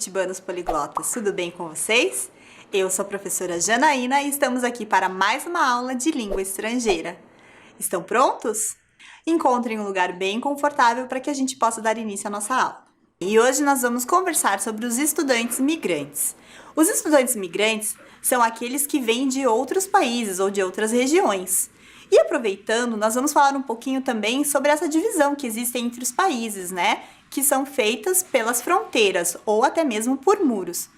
curitibanos poliglotas, tudo bem com vocês? Eu sou a professora Janaína e estamos aqui para mais uma aula de língua estrangeira. Estão prontos? Encontrem um lugar bem confortável para que a gente possa dar início à nossa aula. E hoje nós vamos conversar sobre os estudantes migrantes. Os estudantes migrantes são aqueles que vêm de outros países ou de outras regiões. E aproveitando, nós vamos falar um pouquinho também sobre essa divisão que existe entre os países, né? Que são feitas pelas fronteiras ou até mesmo por muros.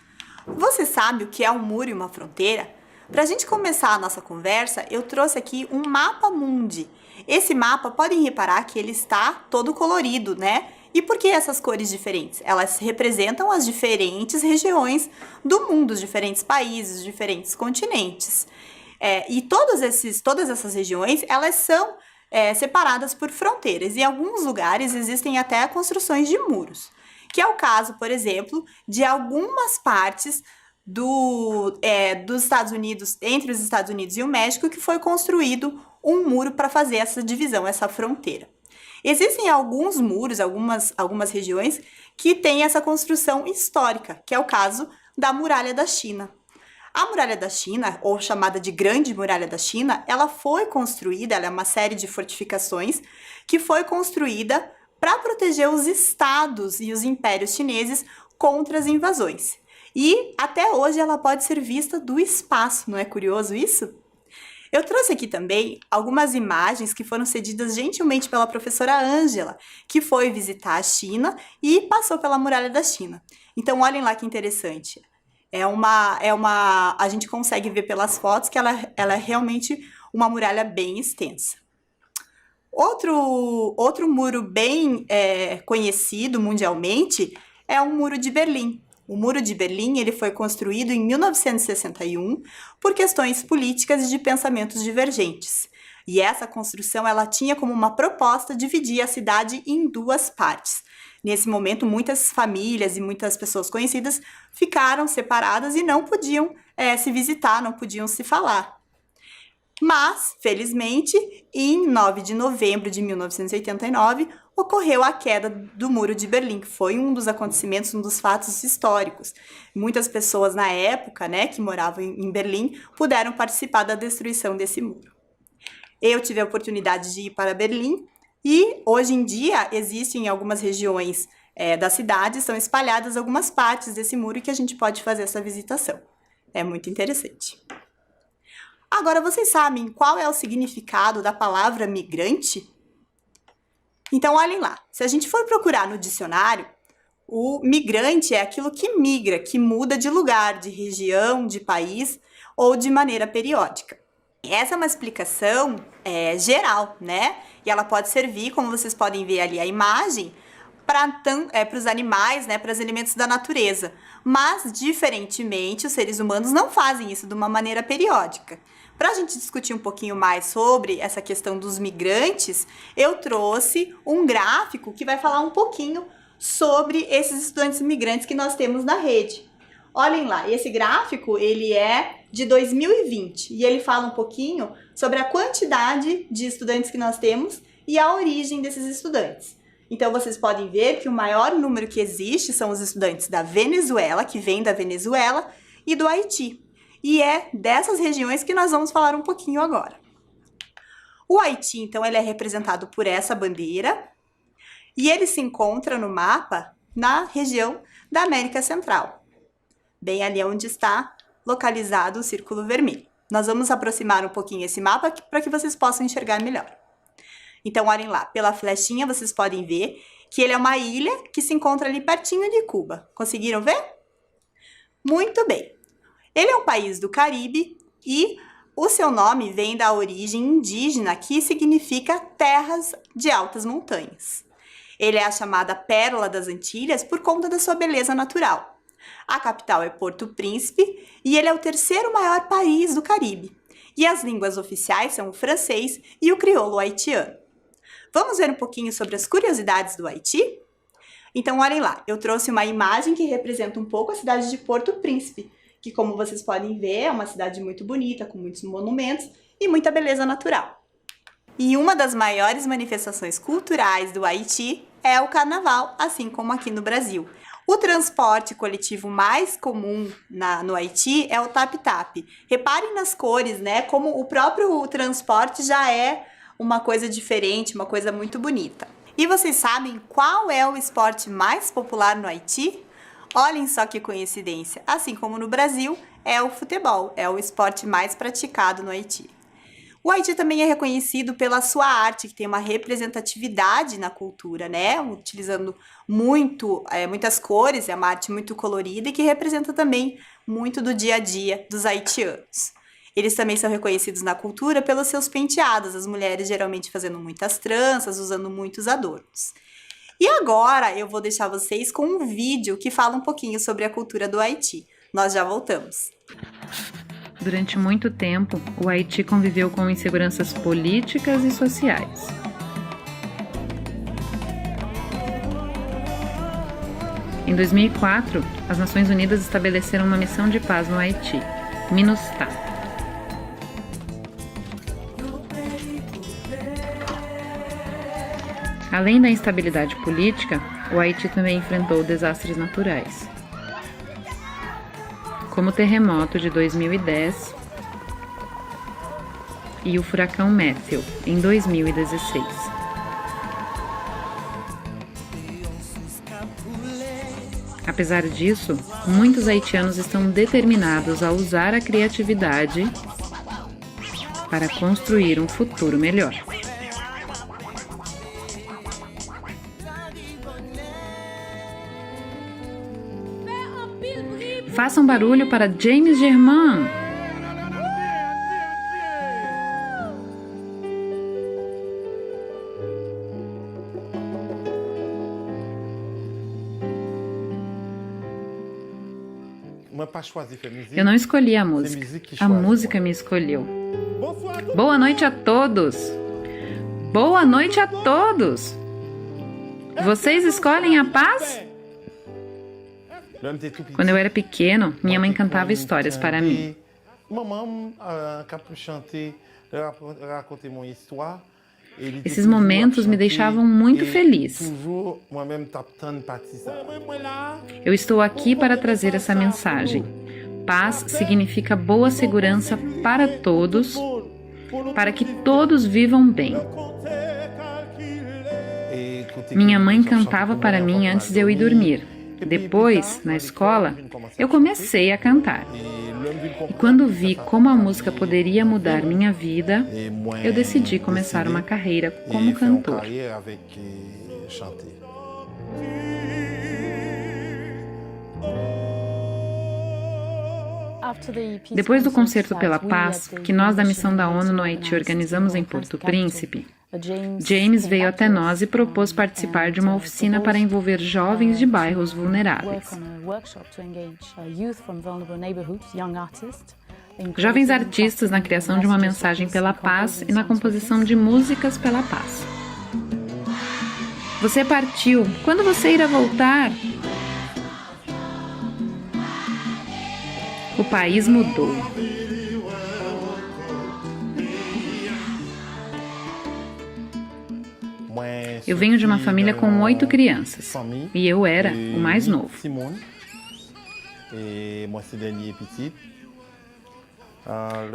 Você sabe o que é um muro e uma fronteira? Para a gente começar a nossa conversa, eu trouxe aqui um mapa mundi. Esse mapa, podem reparar que ele está todo colorido, né? E por que essas cores diferentes? Elas representam as diferentes regiões do mundo, os diferentes países, os diferentes continentes. E todas essas regiões, elas são separadas por fronteiras. Em alguns lugares existem até construções de muros, que é o caso, por exemplo, de algumas partes dos Estados Unidos, entre os Estados Unidos e o México, que foi construído um muro para fazer essa divisão, essa fronteira. Existem alguns muros, algumas regiões que têm essa construção histórica, que é o caso da Muralha da China. A Muralha da China, ou chamada de Grande Muralha da China, ela foi construída, ela é uma série de fortificações que foi construída para proteger os estados e os impérios chineses contra as invasões. E até hoje ela pode ser vista do espaço, não é curioso isso? Eu trouxe aqui também algumas imagens que foram cedidas gentilmente pela professora Ângela, que foi visitar a China e passou pela Muralha da China. Então olhem lá que interessante. A gente consegue ver pelas fotos que ela é realmente uma muralha bem extensa. Outro muro bem conhecido mundialmente é o Muro de Berlim. O Muro de Berlim ele foi construído em 1961 por questões políticas e de pensamentos divergentes. E essa construção ela tinha como uma proposta dividir a cidade em duas partes. Nesse momento, muitas famílias e muitas pessoas conhecidas ficaram separadas e não podiam se visitar, não podiam se falar. Mas, felizmente, em 9 de novembro de 1989, ocorreu a queda do Muro de Berlim, que foi um dos acontecimentos, um dos fatos históricos. Muitas pessoas na época, né, que moravam em Berlim, puderam participar da destruição desse muro. Eu tive a oportunidade de ir para Berlim e, hoje em dia, existem em algumas regiões da cidade, são espalhadas algumas partes desse muro que a gente pode fazer essa visitação. É muito interessante. Agora, vocês sabem qual é o significado da palavra migrante? Então, olhem lá. Se a gente for procurar no dicionário, o migrante é aquilo que migra, que muda de lugar, de região, de país ou de maneira periódica. Essa é uma explicação geral, né? E ela pode servir, como vocês podem ver ali a imagem, para os animais, né, para os elementos da natureza. Mas, diferentemente, os seres humanos não fazem isso de uma maneira periódica. Para a gente discutir um pouquinho mais sobre essa questão dos migrantes, eu trouxe um gráfico que vai falar um pouquinho sobre esses estudantes migrantes que nós temos na rede. Olhem lá, esse gráfico ele é de 2020 e ele fala um pouquinho sobre a quantidade de estudantes que nós temos e a origem desses estudantes. Então, vocês podem ver que o maior número que existe são os estudantes da Venezuela, que vêm da Venezuela, e do Haiti. E é dessas regiões que nós vamos falar um pouquinho agora. O Haiti, então, ele é representado por essa bandeira e ele se encontra no mapa na região da América Central, bem ali onde está localizado o círculo vermelho. Nós vamos aproximar um pouquinho esse mapa para que vocês possam enxergar melhor. Então, olhem lá, pela flechinha vocês podem ver que ele é uma ilha que se encontra ali pertinho de Cuba. Conseguiram ver? Muito bem. Ele é um país do Caribe e o seu nome vem da origem indígena, que significa terras de altas montanhas. Ele é a chamada Pérola das Antilhas por conta da sua beleza natural. A capital é Porto Príncipe e ele é o terceiro maior país do Caribe. E as línguas oficiais são o francês e o crioulo haitiano. Vamos ver um pouquinho sobre as curiosidades do Haiti? Então, olhem lá, eu trouxe uma imagem que representa um pouco a cidade de Porto Príncipe, que, como vocês podem ver, é uma cidade muito bonita, com muitos monumentos e muita beleza natural. E uma das maiores manifestações culturais do Haiti é o carnaval, assim como aqui no Brasil. O transporte coletivo mais comum no Haiti é o tap-tap. Reparem nas cores, né? Como o próprio transporte já é uma coisa diferente, uma coisa muito bonita. E vocês sabem qual é o esporte mais popular no Haiti? Olhem só que coincidência. Assim como no Brasil, é o futebol. É o esporte mais praticado no Haiti. O Haiti também é reconhecido pela sua arte, que tem uma representatividade na cultura, né? Utilizando muitas cores, é uma arte muito colorida e que representa também muito do dia a dia dos haitianos. Eles também são reconhecidos na cultura pelos seus penteados, as mulheres geralmente fazendo muitas tranças, usando muitos adornos. E agora eu vou deixar vocês com um vídeo que fala um pouquinho sobre a cultura do Haiti. Nós já voltamos. Durante muito tempo, o Haiti conviveu com inseguranças políticas e sociais. Em 2004, as Nações Unidas estabeleceram uma missão de paz no Haiti, MINUSTAH. Além da instabilidade política, o Haiti também enfrentou desastres naturais, como o terremoto de 2010 e o furacão Matthew, em 2016. Apesar disso, muitos haitianos estão determinados a usar a criatividade para construir um futuro melhor. Façam barulho para James Germain! Eu não escolhi a música me escolheu. Boa noite a todos! Boa noite a todos! Vocês escolhem a paz? Quando eu era pequeno, minha mãe cantava histórias para mim. Esses momentos me deixavam muito feliz. Eu estou aqui para trazer essa mensagem. Paz significa boa segurança para todos, para que todos vivam bem. Minha mãe cantava para mim antes de eu ir dormir. Depois, na escola, eu comecei a cantar. E quando vi como a música poderia mudar minha vida, eu decidi começar uma carreira como cantor. Depois do Concerto pela Paz, que nós da Missão da ONU no Haiti organizamos em Porto Príncipe, James veio até nós e propôs participar de uma oficina para envolver jovens de bairros vulneráveis. Jovens artistas na criação de uma mensagem pela paz e na composição de músicas pela paz. Você partiu. Quando você irá voltar? O país mudou. Eu venho de uma família com 8 crianças e eu era o mais novo.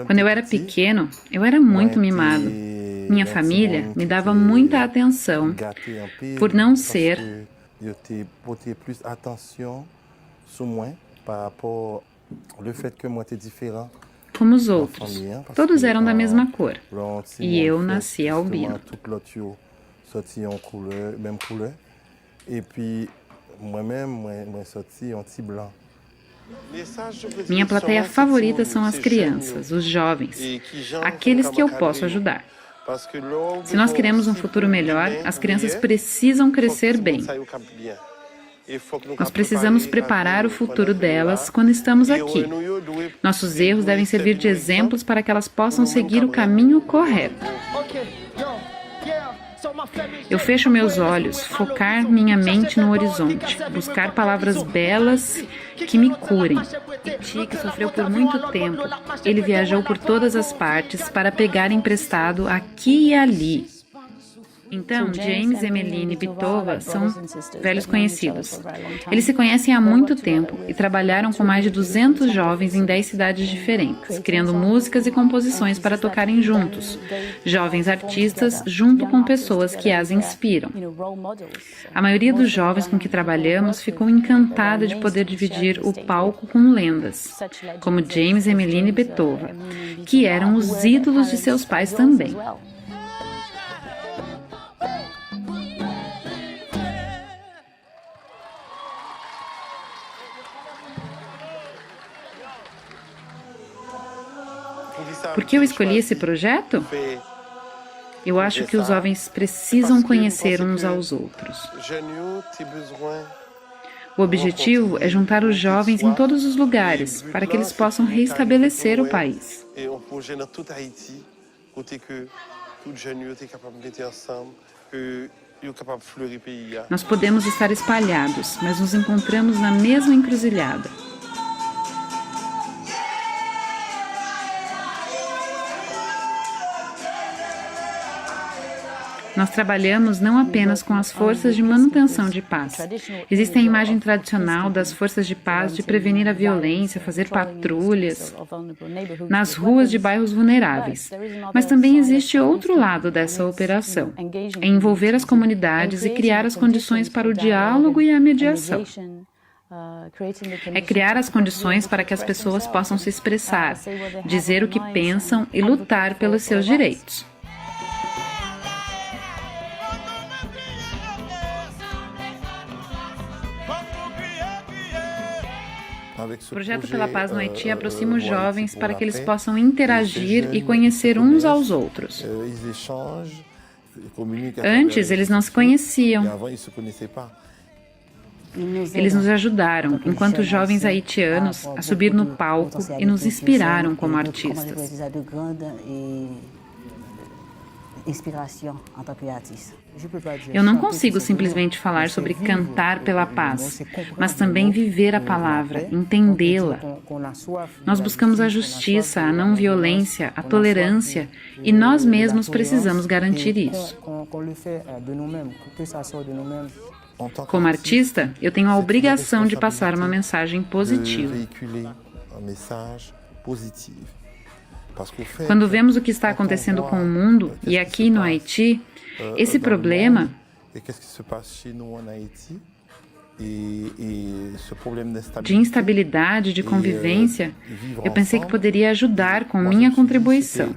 Quando eu era pequeno, eu era muito mimado. Minha família me dava muita atenção por não ser como os outros. Todos eram da mesma cor e eu nasci albino. Minha plateia favorita são as crianças, os jovens, aqueles que eu posso ajudar. Se nós queremos um futuro melhor, as crianças precisam crescer bem. Nós precisamos preparar o futuro delas quando estamos aqui. Nossos erros devem servir de exemplos para que elas possam seguir o caminho correto. Eu fecho meus olhos, focar minha mente no horizonte, buscar palavras belas que me curem. Eti, que sofreu por muito tempo, ele viajou por todas as partes para pegar emprestado aqui e ali. Então, James, Emeline e Bitova são velhos conhecidos. Eles se conhecem há muito tempo e trabalharam com mais de 200 jovens em 10 cidades diferentes, criando músicas e composições para tocarem juntos. Jovens artistas junto com pessoas que as inspiram. A maioria dos jovens com que trabalhamos ficou encantada de poder dividir o palco com lendas, como James, Emeline e Bitova, que eram os ídolos de seus pais também. Por que eu escolhi esse projeto? Eu acho que os jovens precisam conhecer uns aos outros. O objetivo é juntar os jovens em todos os lugares, para que eles possam reestabelecer o país. Nós podemos estar espalhados, mas nos encontramos na mesma encruzilhada. Nós trabalhamos não apenas com as forças de manutenção de paz. Existe a imagem tradicional das forças de paz de prevenir a violência, fazer patrulhas nas ruas de bairros vulneráveis. Mas também existe outro lado dessa operação, é envolver as comunidades e criar as condições para o diálogo e a mediação. É criar as condições para que as pessoas possam se expressar, dizer o que pensam e lutar pelos seus direitos. O Projeto pela Paz no Haiti aproxima os jovens para que eles possam interagir e conhecer uns aos outros. Antes, eles não se conheciam. Eles nos ajudaram, enquanto jovens haitianos, a subir no palco e nos inspiraram como artistas. Eu não consigo simplesmente falar sobre cantar pela paz, mas também viver a palavra, entendê-la. Nós buscamos a justiça, a não violência, a tolerância, e nós mesmos precisamos garantir isso. Como artista, eu tenho a obrigação de passar uma mensagem positiva. Quando vemos o que está acontecendo com o mundo, e aqui no Haiti, esse problema de instabilidade, de convivência, eu pensei que poderia ajudar com minha contribuição.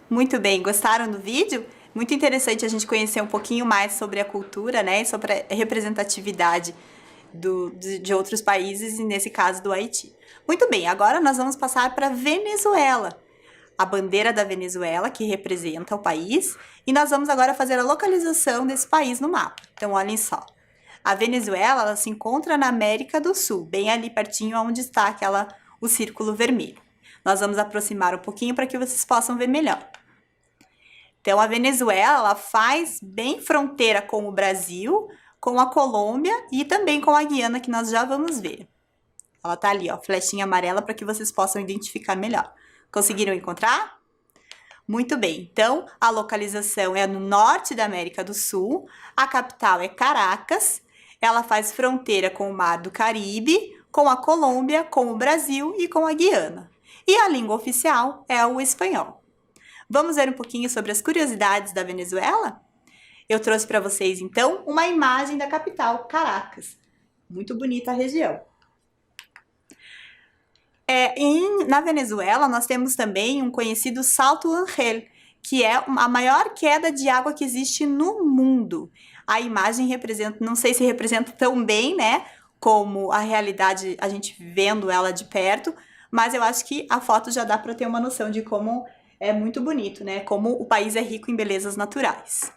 Muito bem, gostaram do vídeo? Muito interessante a gente conhecer um pouquinho mais sobre a cultura, né, e sobre a representatividade de outros países, e nesse caso do Haiti. Muito bem, agora nós vamos passar para a Venezuela, a bandeira da Venezuela, que representa o país, e nós vamos agora fazer a localização desse país no mapa. Então, olhem só. A Venezuela, ela se encontra na América do Sul, bem ali pertinho onde está o círculo vermelho. Nós vamos aproximar um pouquinho para que vocês possam ver melhor. Então, a Venezuela, ela faz bem fronteira com o Brasil, com a Colômbia e também com a Guiana, que nós já vamos ver. Ela tá ali, ó, flechinha amarela, para que vocês possam identificar melhor. Conseguiram encontrar? Muito bem. Então, a localização é no norte da América do Sul, a capital é Caracas, ela faz fronteira com o Mar do Caribe, com a Colômbia, com o Brasil e com a Guiana. E a língua oficial é o espanhol. Vamos ver um pouquinho sobre as curiosidades da Venezuela? Eu trouxe para vocês, então, uma imagem da capital, Caracas. Muito bonita a região. Na Venezuela, nós temos também um conhecido Salto Ángel, que é a maior queda de água que existe no mundo. A imagem representa, não sei se representa tão bem, né, como a realidade, a gente vendo ela de perto, mas eu acho que a foto já dá para ter uma noção de como é muito bonito, né? Como o país é rico em belezas naturais.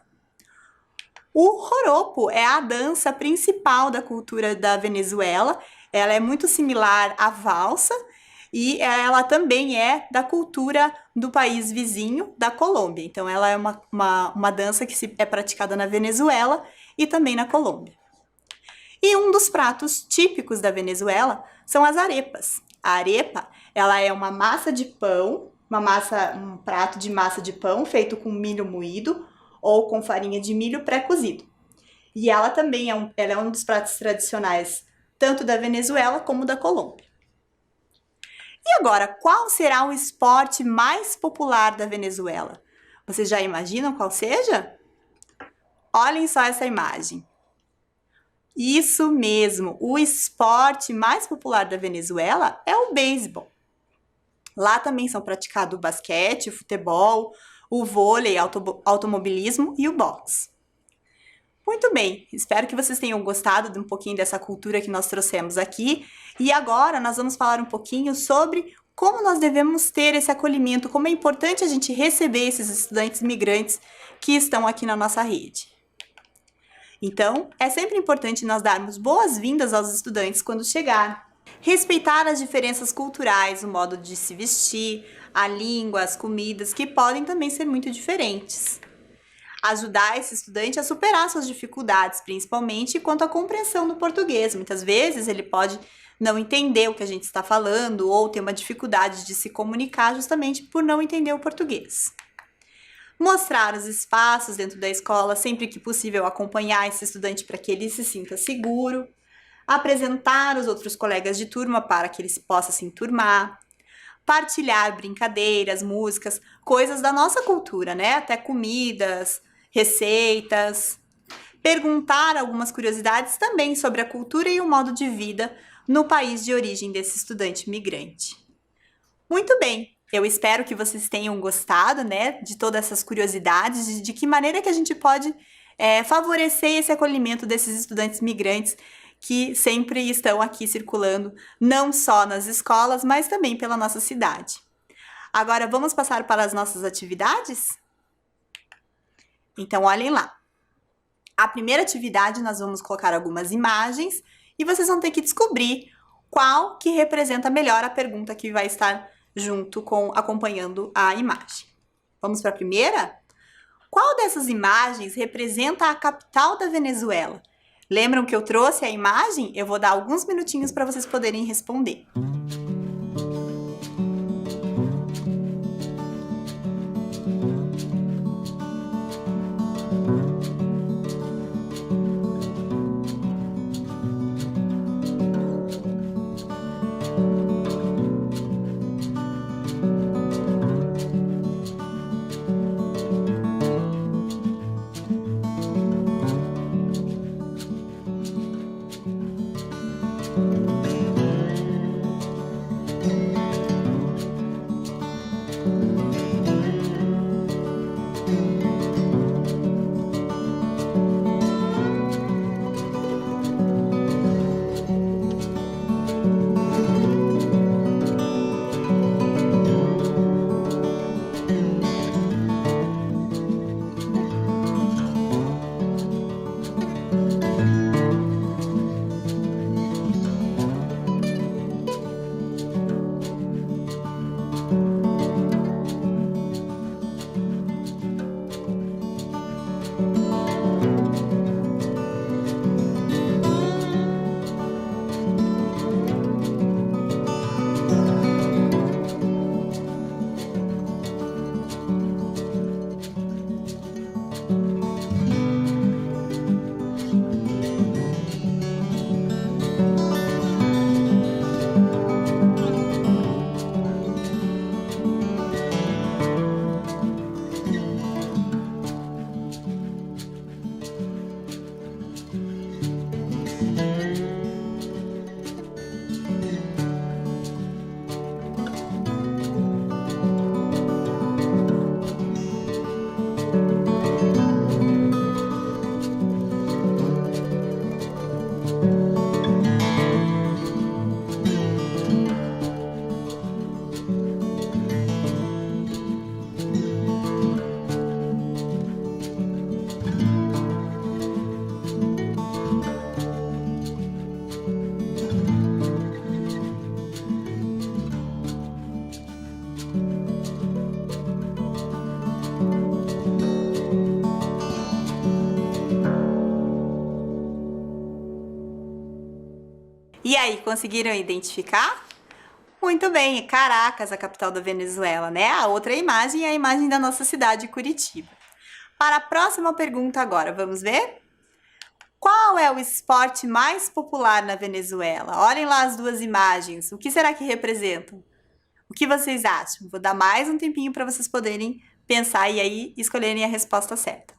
O joropo é a dança principal da cultura da Venezuela. Ela é muito similar à valsa e ela também é da cultura do país vizinho, da Colômbia. Então, ela é uma dança que é praticada na Venezuela e também na Colômbia. E um dos pratos típicos da Venezuela são as arepas. A arepa, ela é uma massa de pão, um prato de massa de pão feito com milho moído ou com farinha de milho pré-cozido. E ela também é um dos pratos tradicionais tanto da Venezuela como da Colômbia. E agora, qual será o esporte mais popular da Venezuela? Vocês já imaginam qual seja? Olhem só essa imagem. Isso mesmo, o esporte mais popular da Venezuela é o beisebol. Lá também são praticados o basquete, o futebol, o vôlei, automobilismo e o boxe. Muito bem, espero que vocês tenham gostado de um pouquinho dessa cultura que nós trouxemos aqui. E agora nós vamos falar um pouquinho sobre como nós devemos ter esse acolhimento, como é importante a gente receber esses estudantes migrantes que estão aqui na nossa rede. Então, é sempre importante nós darmos boas-vindas aos estudantes quando chegar. Respeitar as diferenças culturais, o modo de se vestir, a língua, as comidas, que podem também ser muito diferentes. Ajudar esse estudante a superar suas dificuldades, principalmente quanto à compreensão do português. Muitas vezes ele pode não entender o que a gente está falando ou ter uma dificuldade de se comunicar justamente por não entender o português. Mostrar os espaços dentro da escola, sempre que possível acompanhar esse estudante para que ele se sinta seguro. Apresentar os outros colegas de turma para que ele possa se enturmar. Partilhar brincadeiras, músicas, coisas da nossa cultura, né? Até comidas, receitas. Perguntar algumas curiosidades também sobre a cultura e o modo de vida no país de origem desse estudante migrante. Muito bem! Eu espero que vocês tenham gostado, né, de todas essas curiosidades, de que maneira que a gente pode favorecer esse acolhimento desses estudantes migrantes que sempre estão aqui circulando, não só nas escolas, mas também pela nossa cidade. Agora, vamos passar para as nossas atividades? Então, olhem lá. A primeira atividade, nós vamos colocar algumas imagens e vocês vão ter que descobrir qual que representa melhor a pergunta que vai estar acompanhando a imagem. Vamos para a primeira? Qual dessas imagens representa a capital da Venezuela? Lembram que eu trouxe a imagem? Eu vou dar alguns minutinhos para vocês poderem responder. E aí, conseguiram identificar? Muito bem, Caracas, a capital da Venezuela, né? A outra imagem é a imagem da nossa cidade, Curitiba. Para a próxima pergunta agora, vamos ver? Qual é o esporte mais popular na Venezuela? Olhem lá as duas imagens. O que será que representam? O que vocês acham? Vou dar mais um tempinho para vocês poderem pensar e aí escolherem a resposta certa.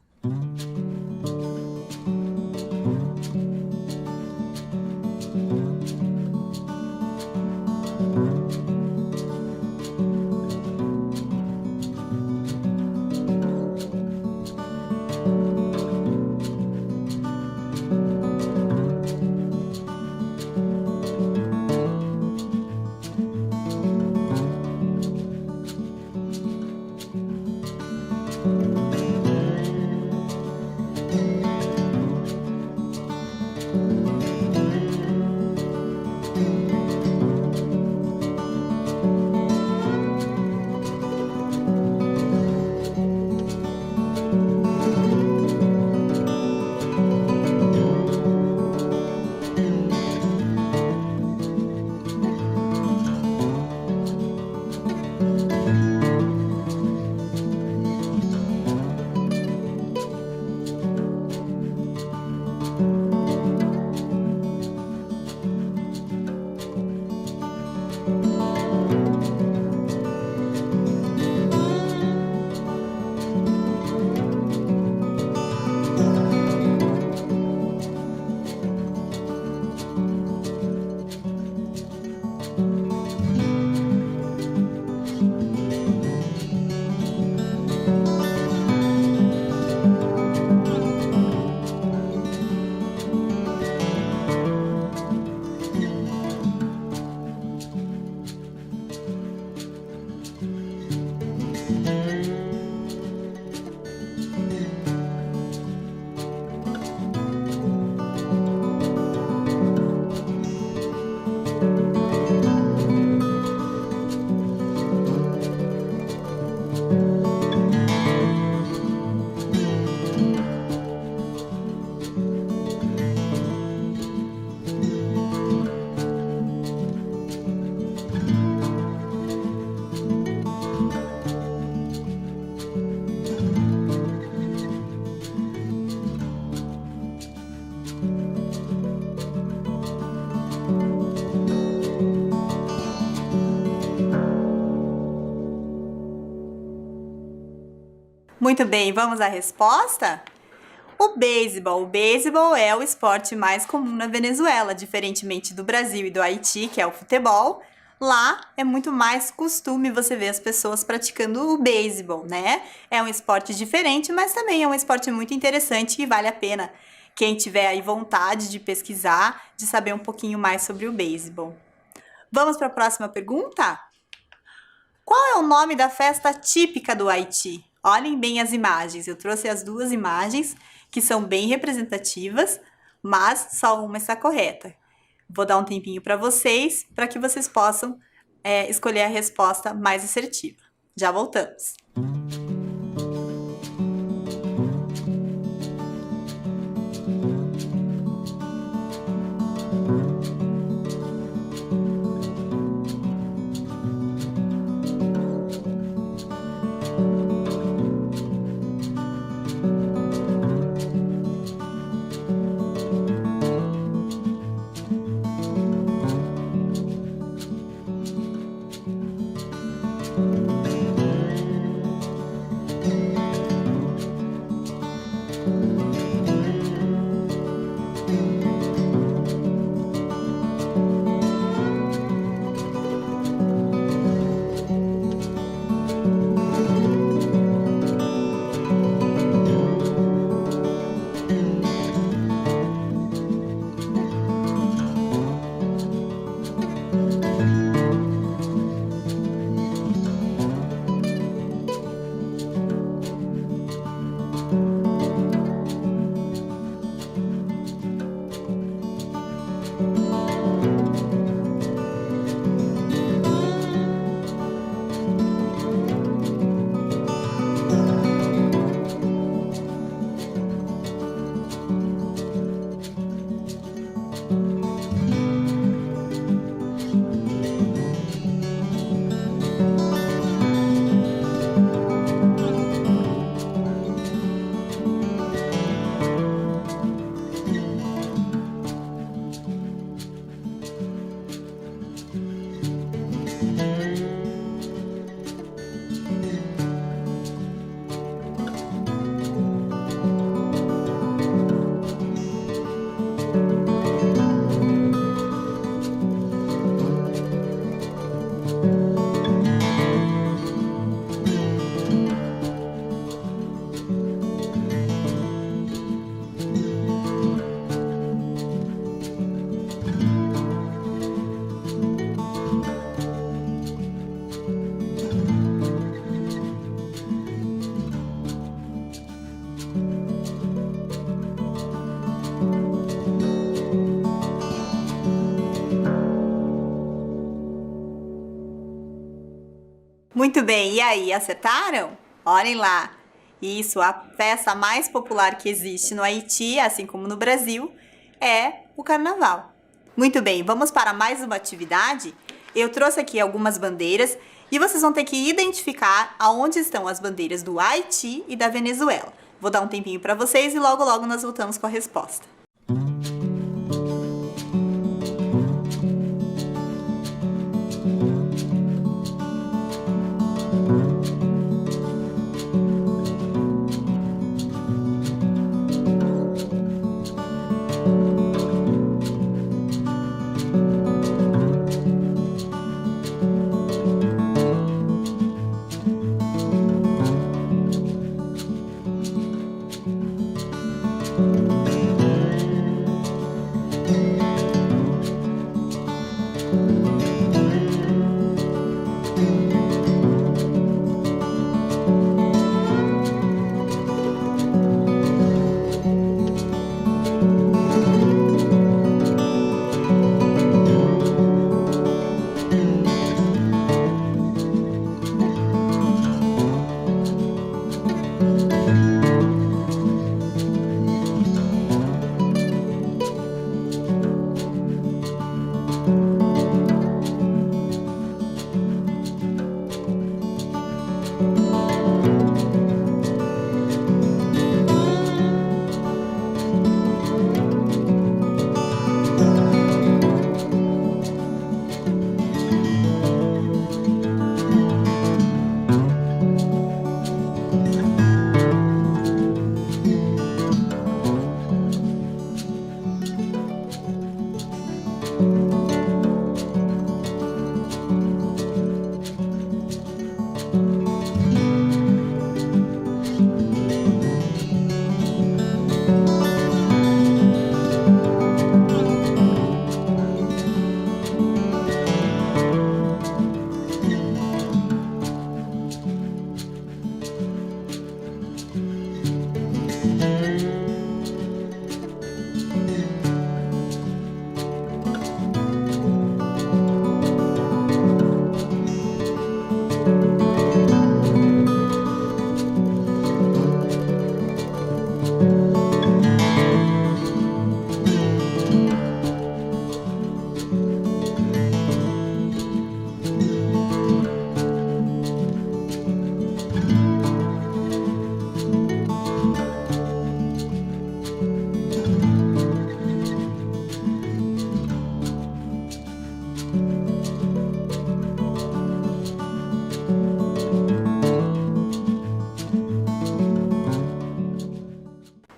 Muito bem, vamos à resposta? O beisebol. O beisebol é o esporte mais comum na Venezuela, diferentemente do Brasil e do Haiti, que é o futebol. Lá é muito mais costume você ver as pessoas praticando o beisebol, né? É um esporte diferente, mas também é um esporte muito interessante e vale a pena quem tiver aí vontade de pesquisar, de saber um pouquinho mais sobre o beisebol. Vamos para a próxima pergunta? Qual é o nome da festa típica do Haiti? Olhem bem as imagens. Eu trouxe as duas imagens que são bem representativas, mas só uma está correta. Vou dar um tempinho para vocês, para que vocês possam escolher a resposta mais assertiva. Já voltamos. Muito bem, e aí, acertaram? Olhem lá. Isso, a festa mais popular que existe no Haiti, assim como no Brasil, é o Carnaval. Muito bem, vamos para mais uma atividade? Eu trouxe aqui algumas bandeiras e vocês vão ter que identificar aonde estão as bandeiras do Haiti e da Venezuela. Vou dar um tempinho para vocês e logo logo nós voltamos com a resposta.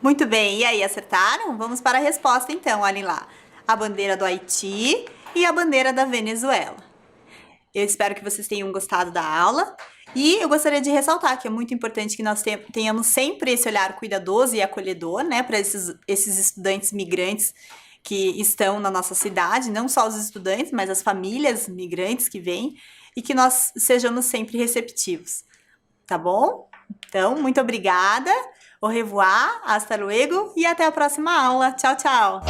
Muito bem, e aí, acertaram? Vamos para a resposta então, olhem lá. A bandeira do Haiti e a bandeira da Venezuela. Eu espero que vocês tenham gostado da aula e eu gostaria de ressaltar que é muito importante que nós tenhamos sempre esse olhar cuidadoso e acolhedor, né, para esses estudantes migrantes que estão na nossa cidade, não só os estudantes, mas as famílias migrantes que vêm, e que nós sejamos sempre receptivos, tá bom? Então, muito obrigada, au revoir, hasta luego e até a próxima aula. Tchau, tchau!